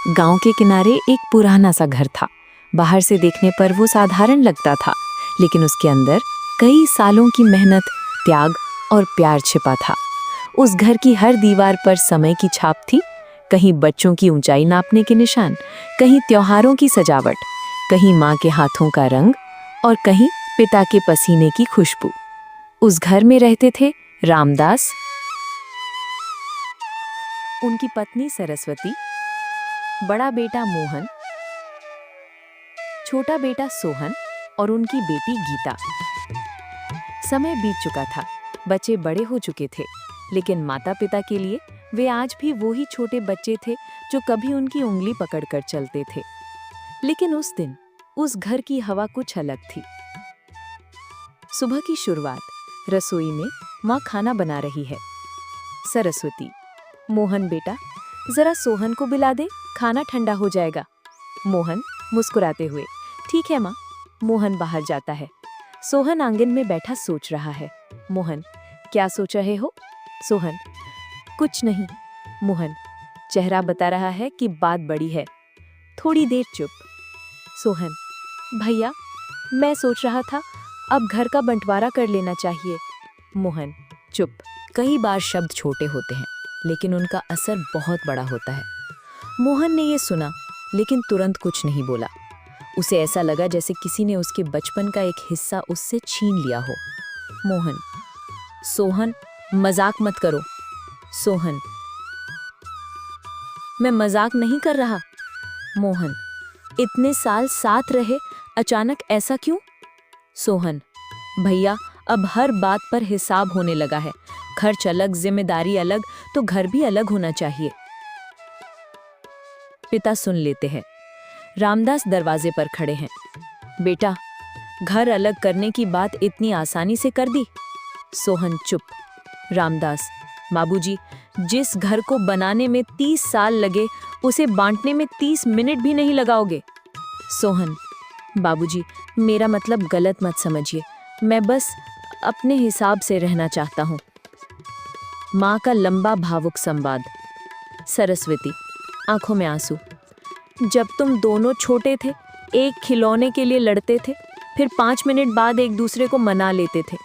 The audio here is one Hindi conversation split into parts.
गांव के किनारे एक पुराना सा घर था। बाहर से देखने पर वो साधारण लगता था, लेकिन उसके अंदर कई सालों की मेहनत, त्याग और प्यार छिपा था। उस घर की हर दीवार पर समय की छाप थी, कहीं बच्चों की ऊंचाई नापने के निशान, कहीं त्योहारों की सजावट, कहीं माँ के हाथों का रंग और कहीं पिता के पसीने की खुशबू। उस घर में रहते थे रामदास, उनकी पत्नी सरस्वती, बड़ा बेटा मोहन, छोटा बेटा सोहन और उनकी बेटी गीता। समय बीत चुका था, बच्चे बड़े हो चुके थे, लेकिन माता पिता के लिए वे आज भी वो ही छोटे बच्चे थे जो कभी उनकी उंगली पकड़कर चलते थे। लेकिन उस दिन उस घर की हवा कुछ अलग थी। सुबह की शुरुआत, रसोई में माँ खाना बना रही है। सरस्वती, मोहन बेटा, जरा सोहन को बिला दे, खाना ठंडा हो जाएगा। मोहन मुस्कुराते हुए, ठीक है माँ। मोहन बाहर जाता है। सोहन आंगन में बैठा सोच रहा है। मोहन, क्या सोच रहे हो? सोहन, कुछ नहीं। मोहन, चेहरा बता रहा है कि बात बड़ी है। थोड़ी देर चुप। सोहन, भैया, मैं सोच रहा था अब घर का बंटवारा कर लेना चाहिए। मोहन, चुप। कई बार शब्द छोटे होते हैं, लेकिन उनका असर बहुत बड़ा होता है। मोहन ने ये सुना, लेकिन तुरंत कुछ नहीं बोला। उसे ऐसा लगा जैसे किसी ने उसके बचपन का एक हिस्सा उससे छीन लिया हो। मोहन, सोहन, मजाक मत करो। सोहन, मैं मजाक नहीं कर रहा। मोहन, इतने साल साथ रहे, अचानक ऐसा क्यों? सोहन, भैया, अब हर बात पर हिसाब होने लगा है। खर्च अलग, जिम्मेदारी अलग, तो घर भी अलग होना चाहिए। पिता सुन लेते हैं। रामदास दरवाजे पर खड़े हैं। बेटा, घर अलग करने की बात इतनी आसानी से कर दी? सोहन, चुप। रामदास, बाबूजी, जिस घर को बनाने में 30 साल लगे, उसे बांटने में 30 मिनट भी नहीं लगाओगे। सोहन, बाबूजी, मेरा मतलब गलत मत समझिए, मैं बस अपने हिसाब से रहना चाहता हूँ। माँ का लंबा भावुक संवाद। सरस्वती, आंखों में आंसू, जब तुम दोनों छोटे थे, एक खिलौने के लिए लड़ते थे, फिर 5 मिनट बाद एक दूसरे को मना लेते थे।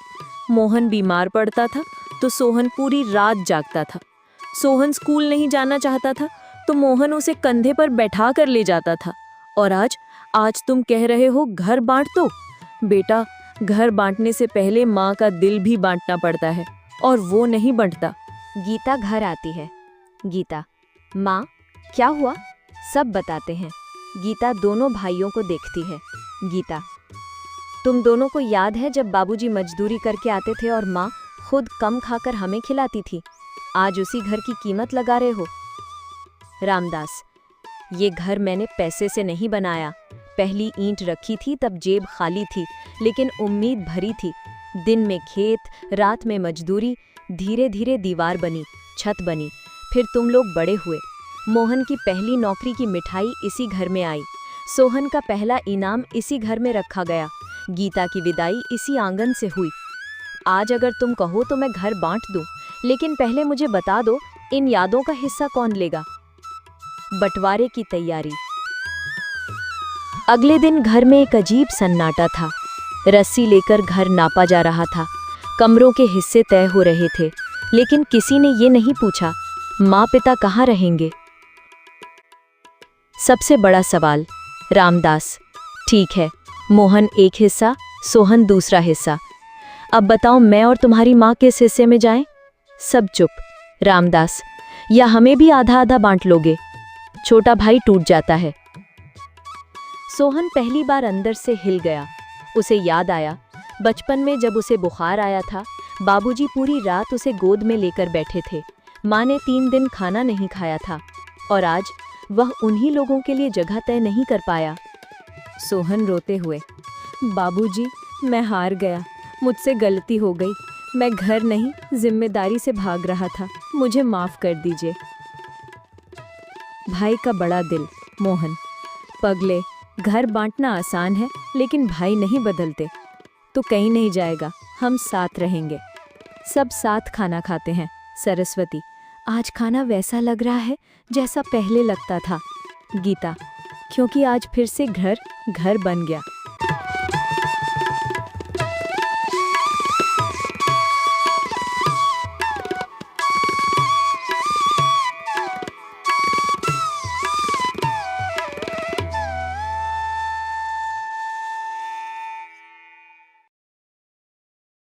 मोहन बीमार पड़ता था तो सोहन पूरी रात जागता था। सोहन स्कूल नहीं जाना चाहता था तो मोहन उसे कंधे पर बैठा कर ले जाता था। और आज तुम कह रहे हो घर बांट दो। बेटा, घर बांटने से पहले माँ का दिल भी बांटना पड़ता है, और वो नहीं बंटता। गीता घर आती है। गीता, माँ, क्या हुआ? सब बताते हैं। गीता दोनों भाइयों को देखती है। गीता, तुम दोनों को याद है जब बाबूजी मजदूरी करके आते थे और माँ खुद कम खाकर हमें खिलाती थी? आज उसी घर की कीमत लगा रहे हो। रामदास, ये घर मैंने पैसे से नहीं बनाया। पहली ईंट रखी थी तब जेब खाली थी, लेकिन उम्मीद भरी थी। दिन में खेत, रात में मजदूरी, धीरे धीरे दीवार बनी, छत बनी, फिर तुम लोग बड़े हुए। मोहन की पहली नौकरी की मिठाई इसी घर में आई। सोहन का पहला इनाम इसी घर में रखा गया। गीता की विदाई इसी आंगन से हुई। आज अगर तुम कहो तो मैं घर बांट दूं, लेकिन पहले मुझे बता दो, इन यादों का हिस्सा कौन लेगा? बंटवारे की तैयारी। अगले दिन घर में एक अजीब सन्नाटा था। रस्सी लेकर घर नापा जा रहा था। कमरों के हिस्से तय हो रहे थे, लेकिन किसी ने ये नहीं पूछा, माँ पिता कहाँ रहेंगे? सबसे बड़ा सवाल। रामदास, ठीक है, मोहन एक हिस्सा, सोहन दूसरा हिस्सा। अब बताओ, मैं और तुम्हारी माँ किस हिस्से में जाएं? सब चुप। रामदास, या हमें भी आधा आधा बांट लोगे? छोटा भाई टूट जाता है। सोहन पहली बार अंदर से हिल गया। उसे याद आया, बचपन में जब उसे बुखार आया था, बाबूजी पूरी रात उसे गोद में लेकर बैठे थे। माँ ने 3 दिन खाना नहीं खाया था, और आज वह उन्हीं लोगों के लिए जगह तय नहीं कर पाया। सोहन रोते हुए, बाबूजी, मैं हार गया, मुझसे गलती हो गई। मैं घर नहीं, जिम्मेदारी से भाग रहा था, मुझे माफ कर दीजिए। भाई का बड़ा दिल। मोहन, पगले, घर बांटना आसान है, लेकिन भाई नहीं बदलते। तो कहीं नहीं जाएगा, हम साथ रहेंगे। सब साथ खाना खाते हैं। सरस्वती, आज खाना वैसा लग रहा है जैसा पहले लगता था। गीता, क्योंकि आज फिर से घर घर बन गया।